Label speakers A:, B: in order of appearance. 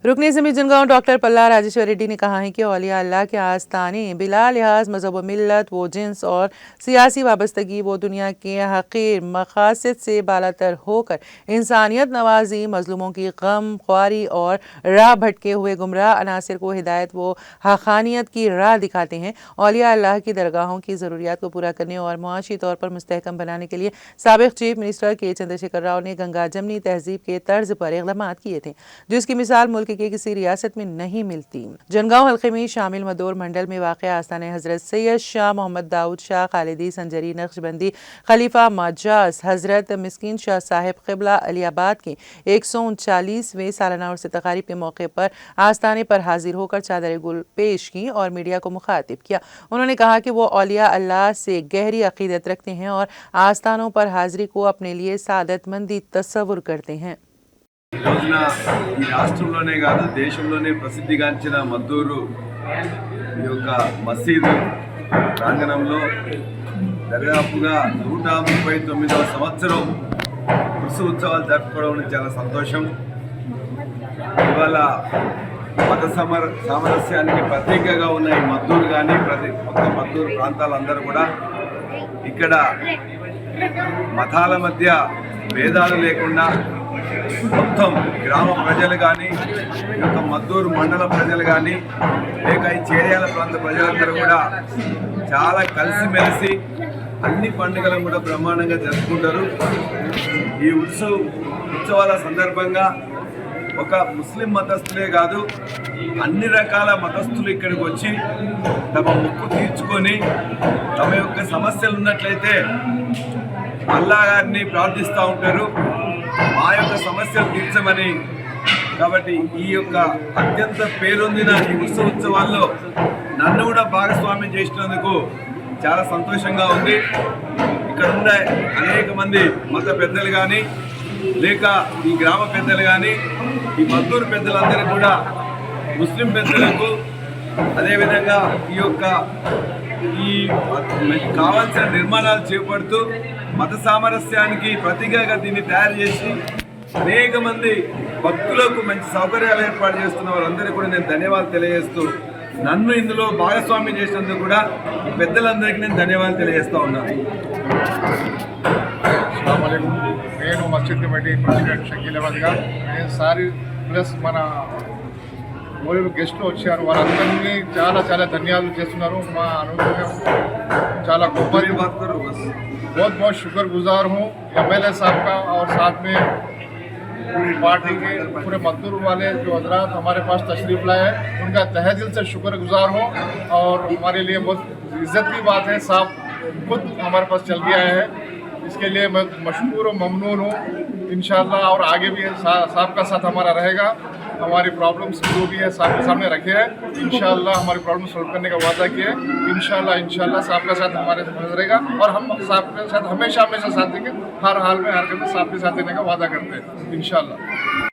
A: रुकन अज़ीम जनगांव डॉक्टर पल्ला राजेश्वर रेड्डी ने कहा है कि औलिया अल्लाह के आस्थाने बिला लिहाज मजहब व मिल्लत वो जिन्स और सियासी वाबस्तगी वो दुनिया के हक़ीर मकासद से बालातर होकर इंसानियत नवाजी मजलूमों की गम ख्वारी और राह भटके हुए गुमराह अनासिर को हिदायत व हक़ानियत की राह दिखाते हैं। औलिया अल्लाह की दरगाहों की ज़रूरियात को पूरा करने और मुआशी तौर पर मुस्तहकम बनाने के लिए साबिक़ चीफ मिनिस्टर के चंद्रशेखर राव ने गंगा जमनी तहजीब के तर्ज पर इक़दामात किए थे, जिसकी मिसाल मुल्क के किसी रियासत में नहीं मिलती। जनगांव हल्के में शामिल मदोर मंडल में वाक़या आस्थाने हजरत सैयद शाह मोहम्मद दाऊद शाह खालिदी संजरी नक्शबंदी खलीफा मजाज हजरत मिस्किन शाह साहिब क़िबला अलीआबाद के 139वें सालाना उर्स तक़ारीब के मौके पर आस्थाने पर हाजिर होकर चादर गुल पेश की और मीडिया को मुखातिब किया। उन्होंने कहा कि वो औलिया अल्लाह से गहरी अक़ीदत रखते हैं और आस्थानों पर हाजिरी को अपने लिए सादतमंदी तस्वुर करते हैं।
B: ఈ రోజున ఈ రాష్ట్రంలోనే కాదు దేశంలోనే ప్రసిద్ధిగాంచిన మద్దూరు ఈ యొక్క మసీదు ప్రాంగణంలో దాదాపుగా 139వ సంవత్సరం ఉర్సు ఉత్సవాలు జరుపుకోవడం చాలా సంతోషం। ఇవాళ మత సామరస్యానికి ప్రతీకగా ఉన్న ఈ మద్దూరు కానీ మొత్తం మద్దూరు ప్రాంతాలందరూ కూడా ఇక్కడ మతాల మధ్య భేదాలు లేకుండా మొత్తం గ్రామ ప్రజలు కానీ ఈ యొక్క మద్దూరు మండల ప్రజలు కానీ లేక ఈ చేర్యాల ప్రాంత ప్రజలందరూ కూడా చాలా కలిసిమెలిసి అన్ని పండుగలను కూడా బ్రహ్మాండంగా జరుపుకుంటారు। ఈ ఉత్సవాల సందర్భంగా ఒక ముస్లిం మతస్థులే కాదు అన్ని రకాల మతస్థులు ఇక్కడికి వచ్చి తమ మొక్కు తీర్చుకొని తమ యొక్క సమస్యలు ఉన్నట్లయితే అల్లా గారిని ప్రార్థిస్తూ ఉంటారు, మా యొక్క సమస్యలు తీర్చమని। కాబట్టి ఈ యొక్క అత్యంత పేరొందిన ఈ ఉత్సవాల్లో నన్ను కూడా భాగస్వామ్యం చేసినందుకు చాలా సంతోషంగా ఉంది। ఇక్కడ ఉండే అనేక మంది మత పెద్దలు కానీ లేక ఈ గ్రామ పెద్దలు కానీ ఈ మద్దూరు పెద్దలందరూ కూడా ముస్లిం పెద్దలకు అదేవిధంగా ఈ కావాల్సిన నిర్మాణాలు చేపడుతూ మత సామరస్యానికి ప్రతీకగా దీన్ని తయారు చేసి అనేక మంది భక్తులకు మంచి సౌకర్యాలు ఏర్పాటు చేస్తున్న వారందరికీ కూడా నేను ధన్యవాదాలు తెలియజేస్తూ నన్ను ఇందులో భాగస్వామ్యం చేసినందుకు కూడా పెద్దలందరికీ నేను ధన్యవాదాలు తెలియజేస్తూ ఉన్నాను।
C: నేను మస్జిద్ కమిటీ ప్రెసిడెంట్ షకీల్ అహ్మద్ గారు, నేను సారీ ప్లస్ మన మూడు గెస్టులు వచ్చారు, వాళ్ళందరినీ చాలా చాలా ధన్యవాదాలు చేస్తున్నారు। మా అనుభవం చాలా గొప్ప बहुत बहुत शुक्रगुजार हूँ एमएलए साहब का और साथ में पूरी पार्टी के पूरे मजदूर वाले जो हजरात हमारे पास तशरीफ़ लाए हैं उनका तहे दिल से शुक्रगुजार हूँ। और हमारे लिए बहुत इज़्ज़त की बात है, साहब खुद हमारे पास चल के आए हैं, इसके लिए मैं मशकूर और ममनून हूँ। इंशाअल्लाह और आगे भी साहब का साथ हमारा रहेगा। हमारी प्रॉब्लम्स जो भी है साहब के सामने रखे हैं, इंशाअल्लाह हमारी प्रॉब्लम सॉल्व करने का वादा किया है। इंशाअल्लाह साहब का साथ हमारे साथ रहेगा और हम साहब के साथ हमेशा साथ देंगे, हर हाल में हर कदम साहब के साथ देने का वादा करते हैं इंशाअल्लाह।